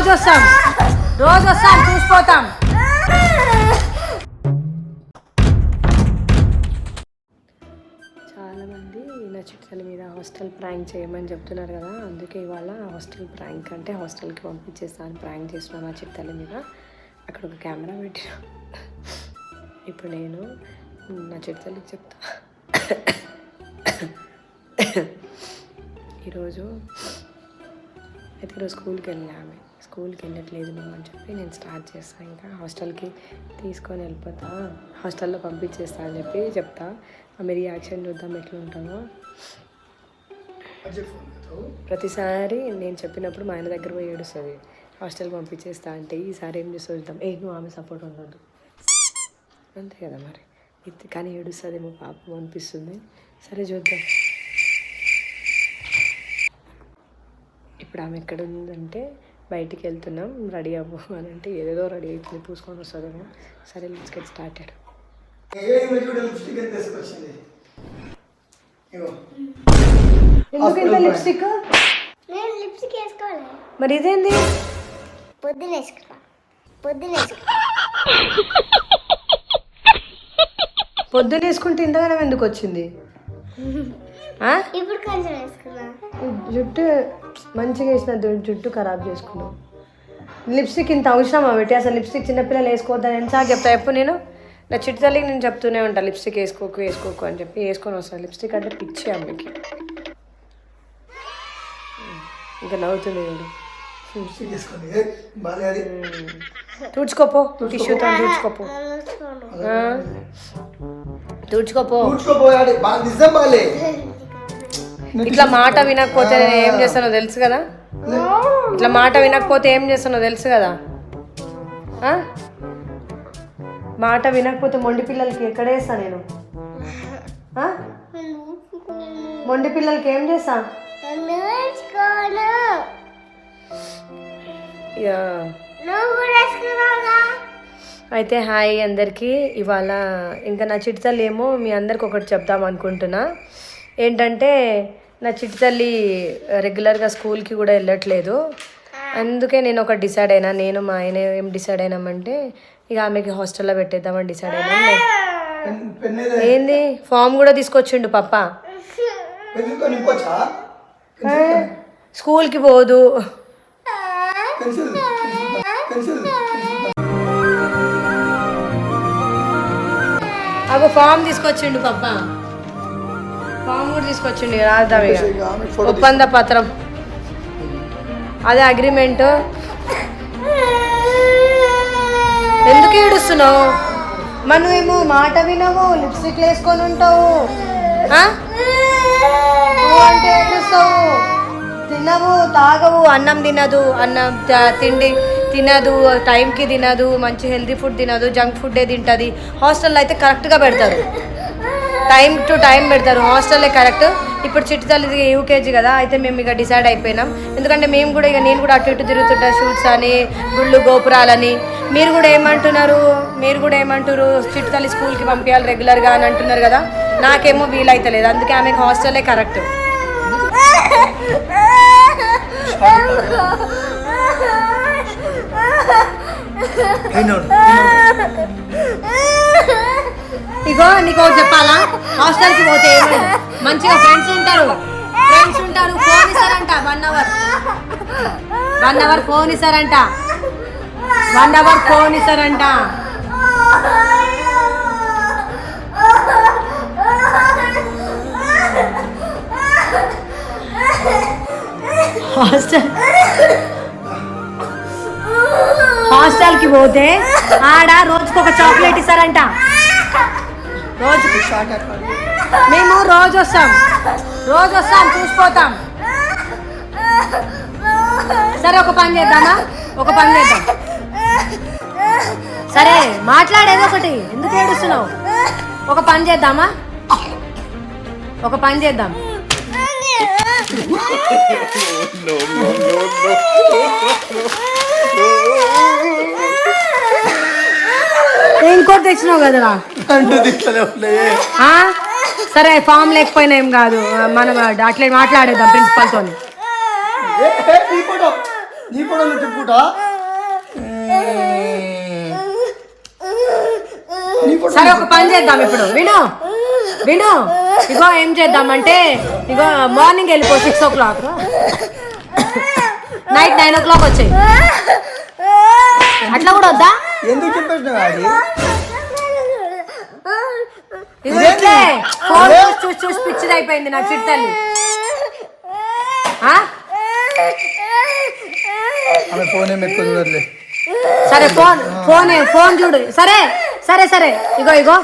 రోజు వస్తాం చూసిపోతాం. చాలామంది నా చిట్కల మీద హాస్టల్ ప్రాంక్ చేయమని చెప్తున్నారు కదా, అందుకే ఇవాళ హాస్టల్ ప్రాంక్ అంటే హాస్టల్కి పంపించేస్తాను ప్రాంక్ చేస్తున్నాను నా చిట్కల మీద. అక్కడ ఒక కెమెరా పెట్టిన. ఇప్పుడు నేను నా చిట్కలకి చెప్తా. ఈరోజు స్కూల్కి వెళ్ళాము. స్కూల్కి వెళ్ళట్లేదు నువ్వు అని చెప్పి నేను స్టార్ట్ చేస్తాను. ఇంకా హాస్టల్కి తీసుకొని వెళ్ళిపోతా, హాస్టల్లో పంపించేస్తా అని చెప్పి చెప్తా. ఆమె రియాక్షన్ చూద్దాం ఎట్లా ఉంటుందో. ప్రతిసారి నేను చెప్పినప్పుడు మా ఆయన దగ్గర పోయి ఏడుస్తుంది హాస్టల్కి పంపించేస్తా అంటే. ఈసారి ఏం చేస్తా చూద్దాం. నువ్వు ఆమె సపోర్ట్ ఉండదు అంతే కదా మరి. కానీ ఏడుస్తుందేమో పాపం అనిపిస్తుంది. సరే చూద్దాం. ఇప్పుడు ఆమె ఎక్కడ ఉందంటే బయటికి వెళ్తున్నాం రెడీ అవ్వు అని అంటే ఏదేదో రెడీ అవుతుంది, పూసుకొని వస్తుందేమో. సరే లెట్స్ గెట్ స్టార్టెడ్. ఎందుకు ఇంత లిప్స్టిక్? మరి ఇదేంది? పొద్దున వేసుకుంటే ఇంతగానం ఎందుకు వచ్చింది? ఇప్పుడు కొంచెం వేసుకున్నా. జుట్టు మంచిగా వేసిన జుట్టు ఖరాబ్ చేసుకున్నావు. లిప్స్టిక్ ఇంత అవసరమా పెట్టి? అసలు లిప్స్టిక్ చిన్నపిల్లలు వేసుకోవద్దని ఎన్నిసార్లు చెప్తా. ఎప్పుడు నేను నా చిట్టు తల్లికి నేను చెప్తూనే ఉంటాను లిప్స్టిక్ వేసుకోకు అని చెప్పి. వేసుకొని వస్తాను. లిప్స్టిక్ అంటే పిచ్చి అమ్మకి. ఇంకా నవ్వుతుంది చూడు. తుడుచుకోపో, టిష్యూతో తుడుచుకోపో. ఇట్లా మాట వినకపోతే నేను ఏం చేస్తానో తెలుసు కదా. మాట వినకపోతే మొండి పిల్లలకి ఎక్కడ వేస్తా నేను? మొండి పిల్లలకి ఏం చేస్తా? అయితే హాయ్ అందరికీ. ఇవాళ ఇంకా నా చిట్టి తల్లి ఏమో మీ అందరికి ఒకటి చెప్దాం అనుకుంటున్నా. ఏంటంటే నా చిట్టి తల్లి రెగ్యులర్గా స్కూల్కి కూడా వెళ్ళట్లేదు. అందుకే నేను ఒకటి డిసైడ్ అయినా. నేను మా ఆయన ఏం డిసైడ్ అయినామంటే ఇక ఆమెకి హాస్టల్లో పెట్టేద్దామని డిసైడ్ అయినా. ఏంది ఫామ్ కూడా తీసుకొచ్చిండు పప్ప. స్కూల్కి పోదు. అగో ఫామ్ తీసుకొచ్చిండు పప్ప. ఫామ్ కూడా తీసుకొచ్చిండు. రాద్దాం ఇక ఒప్పంద పత్రం, అదే అగ్రిమెంట్. ఎందుకు ఏడుస్తున్నావు? మనమేమో మాట వినవు, లిప్స్టిక్ వేసుకొని ఉంటావు అంటే ఏడుస్తావు. తినవు, తాగవు, అన్నం తినదు, తిండి తినదు, టైంకి తినదు, మంచి హెల్తీ ఫుడ్ తినదు, జంక్ ఫుడ్డే తింటుంది. హాస్టల్లో అయితే కరెక్ట్గా పెడతారు, టైం టు టైం పెడతారు. హాస్టల్లే కరెక్ట్. ఇప్పుడు చిట్టి తల్లిది యూకేజీ కదా, అయితే మేము ఇక డిసైడ్ అయిపోయినాం. ఎందుకంటే మేము కూడా ఇక నేను కూడా అటు ఇటు తిరుగుతుంటా, షూట్స్ అని, గుళ్ళు గోపురాలని. మీరు కూడా ఏమంటారు చిట్టి తల్లి స్కూల్కి పంపించాలి రెగ్యులర్గా అని అంటున్నారు కదా. నాకేమో వీలైతలేదు, అందుకే ఆమెకు హాస్టల్లే కరెక్ట్. ఇగో నీకు చెప్పాలా, హాస్టల్కి పోతే మంచిగా ఫ్రెండ్స్ ఉంటారు. ఫోన్ ఇస్తారంట 1 అవర్ ఫోన్ ఇస్తారంట. హాస్టల్కి పోతే ఆడ రోజుకొక చాక్లెట్ ఇస్తారంట. మేము రోజు వస్తాం చూసిపోతాం. సరే ఒక పని చేద్దాం. సరే మాట్లాడేది ఒకటి, ఎందుకు ఏడుస్తున్నావు? ఒక పని చేద్దాం. ఇంకోటి తెచ్చినావు కదరా. సరే ఫామ్ లేకపోయినా ఏం కాదు, మనం అట్లే మాట్లాడేద్దాం ప్రిన్సిపల్తో. నీ ఫోటో నువ్వు తిప్పుకుంటా. సరే ఒక పని చేద్దాం ఇప్పుడు, విను ఇగో ఏం చేద్దామంటే ఇగో మార్నింగ్ వెళ్ళిపో 6 o'clock, నైట్ 9 o'clock వచ్చాయి. అట్లా కూడా వద్దా? ఎందుకు చెప్పేసినావు అది? ఫోన్ చూసి పిచ్చిది అయిపోయింది నా చిట్టల్లి. ఆమె ఫోన్ ఏమి ఎక్కువ చూడట్లే. సరే ఫోన్ చూడు. సరే ఇగో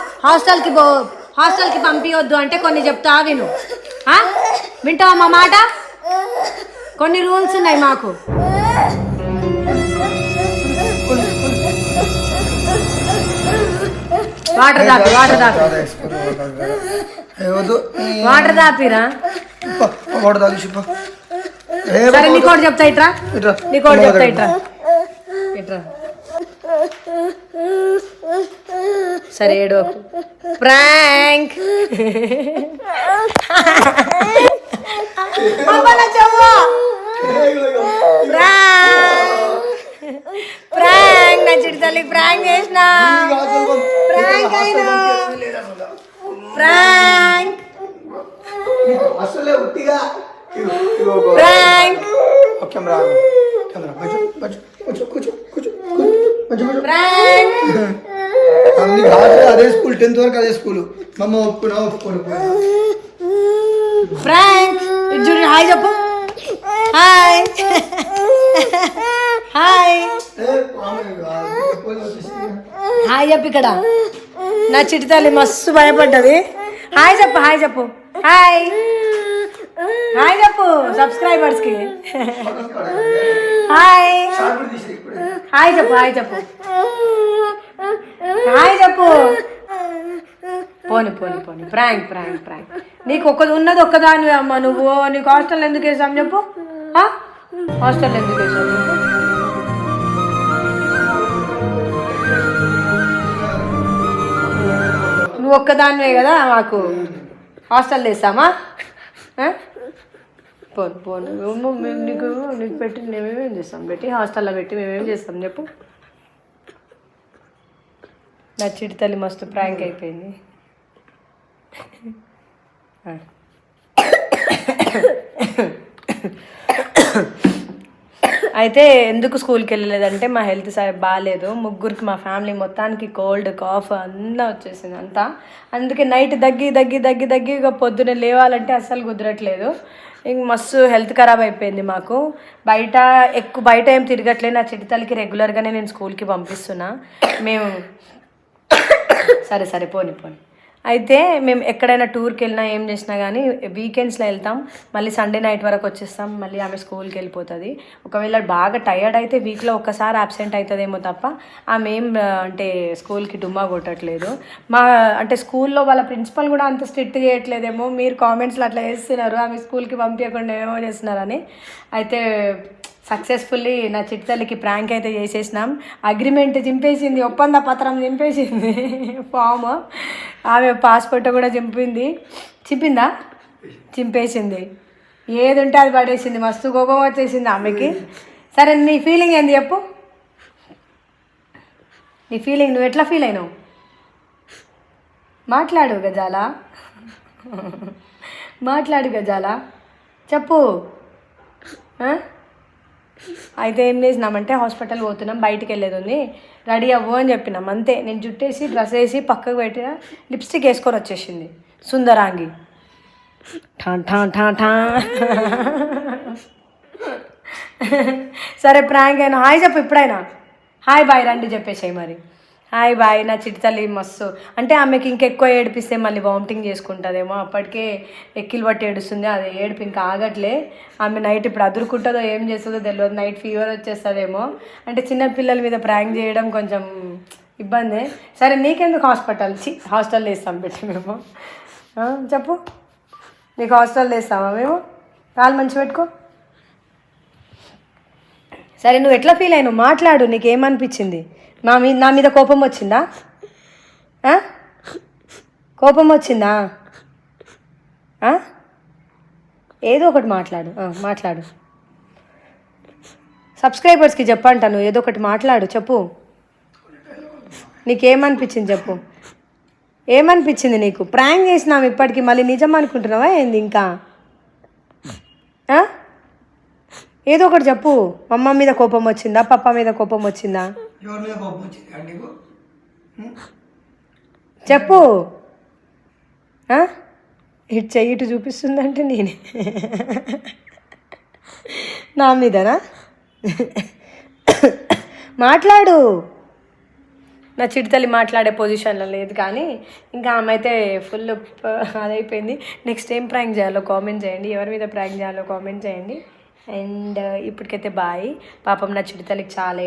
హాస్టల్కి పంపించొద్దు అంటే కొన్ని చెప్తా, విను. వింటావా మా మాట? కొన్ని రూల్స్ ఉన్నాయి మాకు. వాటర్ దాపిరా. సరే నీకోటి చెప్తా, ఇట్రా. సరే ఏడో ప్రాంక్. ప్రాంక్ నా చిట్టి తల్లి ప్రాంక్ చేసిన. ప్రాంక్ అసలే ఉట్టిగా ప్రాంక్ అదే స్కూల్ 10th వరకు అదే స్కూల్. మమ్మ ఒప్పుకోను. ఫ్రాంక్ చూడు, హాయ్ చెప్పు. హాయ్ చెప్పు. ఇక్కడ నా చిట్టి తల్లి మస్తు భయపడ్డది. హాయ్ చెప్పు. హాయ్ చెప్పు సబ్స్క్రైబర్స్కి. హాయ్ చెప్పు. పోని ప్రాంక్. నీకు ఉన్నది ఒక్కదాని అమ్మ. నువ్వు నీకు హాస్టల్ ఎందుకు వేసాం చెప్పు? హాస్టల్ ఎందుకు వేసాం చెప్పు? నువ్వు ఒక్కదానివే కదా మాకు హాస్టల్ వేసామా? పోను నీకు పెట్టి మేమేమేం చేస్తాం? హాస్టల్లో పెట్టి మేమేం చేస్తాం చెప్పు? నా చిట్టి తల్లి మస్తు ప్రాంక్ అయిపోయింది. అయితే ఎందుకు స్కూల్కి వెళ్ళలేదంటే మా హెల్త్ బాగాలేదు. ముగ్గురికి మా ఫ్యామిలీ మొత్తానికి కోల్డ్ కాఫ్ అంతా వచ్చేసింది అంతా. అందుకే నైట్ దగ్గి ఇక పొద్దున్నే లేవాలంటే అస్సలు కుదరట్లేదు. ఇంక మస్తు హెల్త్ ఖరాబ్ అయిపోయింది మాకు. బయట ఏం తిరగట్లేదు. నా చిట్టి తల్లికి రెగ్యులర్గానే నేను స్కూల్కి పంపిస్తున్నా. మేము సరే పోని. అయితే మేము ఎక్కడైనా టూర్కి వెళ్ళినా ఏం చేసినా కానీ వీకెండ్స్లో వెళ్తాం. మళ్ళీ సండే నైట్ వరకు వచ్చేస్తాం. మళ్ళీ ఆమె స్కూల్కి వెళ్ళిపోతుంది. ఒకవేళ బాగా టయర్డ్ అయితే వీక్లో ఒక్కసారి అబ్సెంట్ అవుతుందేమో తప్ప ఆమె ఏం అంటే స్కూల్కి డుమ్మా కొట్టట్లేదు. అంటే స్కూల్లో వాళ్ళ ప్రిన్సిపల్ కూడా అంత స్ట్రిక్ట్ చేయట్లేదేమో. మీరు కామెంట్స్లో అట్లా చేస్తున్నారు ఆమె స్కూల్కి పంపించకుండా ఏమేమో చేస్తున్నారని. అయితే సక్సెస్ఫుల్లీ నా చిట్టి తల్లికి ప్రాంక్ అయితే చేసేసినాం. అగ్రిమెంట్ చింపేసింది, ఒప్పంద పత్రం చింపేసింది, ఫామ్ ఆమె పాస్పోర్ట్ కూడా చింపేసింది. ఏది ఉంటే అది పడేసింది. మస్తు కోపం వచ్చేసింది ఆమెకి. సరే నీ ఫీలింగ్ ఏంది చెప్పు? నీ ఫీలింగ్ నువ్వు ఎట్లా ఫీల్ అయినావు? మాట్లాడు గజాల చెప్పు. అయితే ఏం చేసినామంటే హాస్పిటల్ పోతున్నాం, బయటికి వెళ్ళేది ఉంది, రెడీ అవ్వు అని చెప్పినాం అంతే. నేను జుట్టేసి డ్రెస్ వేసి పక్కకు పెట్టిన, లిప్స్టిక్ వేసుకొని వచ్చేసింది సుందరాంగి. ఠా సరే ప్రాంక్ అయినా హాయ్ చెప్పు. ఇప్పుడైనా హాయ్ బాయ్ రండి చెప్పేసాయి. మరి హాయ్ బాయ్. నా చిట్టి తల్లి మస్తు అంటే ఆమెకి ఇంకెక్కువ ఏడిపిస్తే మళ్ళీ వామిటింగ్ చేసుకుంటుందేమో. అప్పటికే ఎక్కిలు పట్టి ఏడుస్తుంది. అది ఏడుపు ఇంకా ఆగట్లే. ఆమె నైట్ ఇప్పుడు అదురుకుంటుందో ఏం చేస్తుందో తెలియదు. నైట్ ఫీవర్ వచ్చేస్తుందేమో. అంటే చిన్న పిల్లల మీద ప్రాంక్ చేయడం కొంచెం ఇబ్బంది. సరే నీకెందుకు హాస్టల్ వేస్తాం పెట్టి మేము చెప్పు. నీకు హాస్టల్ వేస్తామా మేము? కాలు మంచి పెట్టుకో. సరే నువ్వు ఎట్లా ఫీల్ అయినావు? మాట్లాడు. నీకేమనిపించింది? నా మీద కోపం వచ్చిందా? ఏదో ఒకటి మాట్లాడు. సబ్స్క్రైబర్స్కి చెప్పంటాను, ఏదో ఒకటి మాట్లాడు, చెప్పు. నీకేమనిపించింది చెప్పు, ఏమనిపించింది నీకు? ప్రాంక్ చేసినాం ఇప్పటికి, మళ్ళీ నిజం అనుకుంటున్నావా ఏంది ఇంకా? ఏదో ఒకటి చెప్పు. అమ్మ మీద కోపం వచ్చిందా, పప్ప మీద కోపం వచ్చిందా? ఎవరి మీద కోపం వచ్చింది అండి? చెప్పు. ఇటు చెయ్యి ఇటు చూపిస్తుందంటే నేనే నా మీదనా? మాట్లాడు. నా చిడితల్లి మాట్లాడే పొజిషన్లో లేదు, కానీ ఇంకా ఆమె అయితే ఫుల్ అదైపోయింది. నెక్స్ట్ ఏం ప్రాంక్ చేయాలో కామెంట్ చేయండి, ఎవరి మీద ప్రాంక్ చేయాలో కామెంట్ చేయండి. అండ్ ఇప్పటికైతే బాయ్. పాపం నా చిడితల్లికి చాలా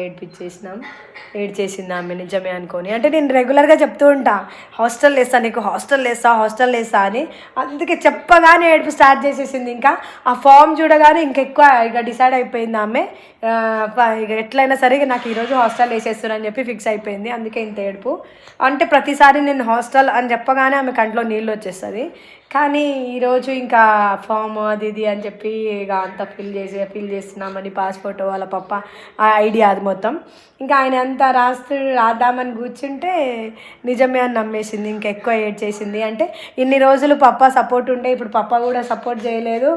ఏడ్చేసింది ఆమె, నిజమే అనుకొని. అంటే నేను రెగ్యులర్గా చెప్తూ ఉంటా, హాస్టల్ వేస్తా నీకు, హాస్టల్ వేస్తా అని. అందుకే చెప్పగానే ఏడుపు స్టార్ట్ చేసేసింది. ఇంకా ఆ ఫామ్ చూడగానే ఇంకెక్కువ ఇక డిసైడ్ అయిపోయింది ఆమె. ఇక ఎట్లయినా సరే నాకు ఈరోజు హాస్టల్ వేసేస్తున్నాను చెప్పి ఫిక్స్ అయిపోయింది. అందుకే ఇంత ఏడుపు. అంటే ప్రతిసారి నేను హాస్టల్ అని చెప్పగానే ఆమె కంట్లో నీళ్ళు వచ్చేస్తుంది. కానీ ఈరోజు ఇంకా ఫామ్ అది ఇది అని చెప్పి ఇక అంతా ఫిల్ చేస్తున్నామని, పాస్పోర్ట్ వాళ్ళ పప్ప ఆ ఐడియా అది మొత్తం. ఇంకా ఆయన అంతా రాద్దామని కూర్చుంటే నిజమే అని నమ్మేసింది. ఇంకా ఎక్కువ ఏడ్చేసింది. అంటే ఇన్ని రోజులు పప్ప సపోర్ట్ ఉండే, ఇప్పుడు పప్ప కూడా సపోర్ట్ చేయలేదు.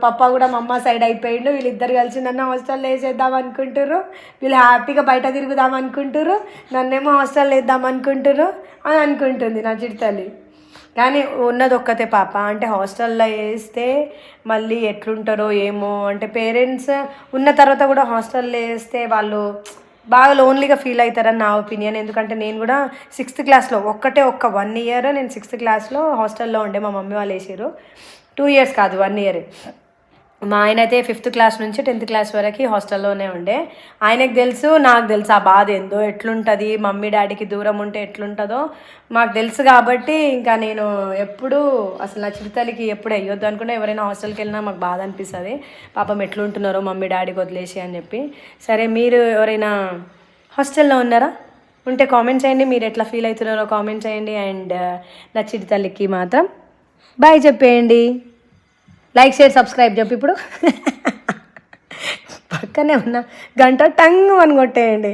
పప్ప కూడా మా అమ్మ సైడ్ అయిపోయిండు. వీళ్ళిద్దరు కలిసి నన్ను హాస్టల్లో వేసేద్దాం అనుకుంటారు, వీళ్ళు హ్యాపీగా బయట తిరుగుదాం అనుకుంటారు, నన్నేమో హాస్టల్లో వేద్దాం అనుకుంటారు అని అనుకుంటుంది నా చిడితల్లి. కానీ ఉన్నది ఒక్కతే పాప. అంటే హాస్టల్లో వేస్తే మళ్ళీ ఎట్లుంటారో ఏమో, అంటే పేరెంట్స్ ఉన్న తర్వాత కూడా హాస్టల్లో వేస్తే వాళ్ళు బాగా లోన్లీగా ఫీల్ అవుతారని నా ఒపీనియన్. ఎందుకంటే నేను కూడా 6th క్లాస్లో ఒక్క 1 ఇయర్ నేను 6th క్లాస్లో హాస్టల్లో ఉండే. మా మమ్మీ వాళ్ళు వేసారు. 2 ఇయర్స్ కాదు, 1 ఇయర్. మా ఆయన అయితే 5th క్లాస్ నుంచి 10th క్లాస్ వరకు హాస్టల్లోనే ఉండే. ఆయనకు తెలుసు, నాకు తెలుసు ఆ బాధ ఏందో, ఎట్లుంటుంది మమ్మీ డాడీకి దూరం ఉంటే ఎట్లుంటుందో మాకు తెలుసు. కాబట్టి ఇంకా నేను ఎప్పుడు అసలు నా చిరుతల్లికి ఎప్పుడు అయ్యొద్దు అనుకుంటే, ఎవరైనా హాస్టల్కి వెళ్ళినా మాకు బాధ అనిపిస్తుంది, పాపం ఎట్లుంటున్నారో మమ్మీ డాడీకి వదిలేసి అని చెప్పి. సరే, మీరు ఎవరైనా హాస్టల్లో ఉన్నారా? ఉంటే కామెంట్ చేయండి, మీరు ఎట్లా ఫీల్ అవుతున్నారో కామెంట్ చేయండి. అండ్ నా చిరుతల్లికి మాత్రం బాయ్ చెప్పేయండి. లైక్, షేర్, సబ్స్క్రైబ్ చెప్పి ఇప్పుడు పక్కనే ఉన్న గంట టంగ్ అని కొట్టేయండి.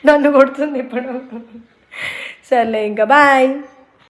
నన్ను కొడుతుంది ఇప్పుడు. సర్లే, ఇంకా బాయ్.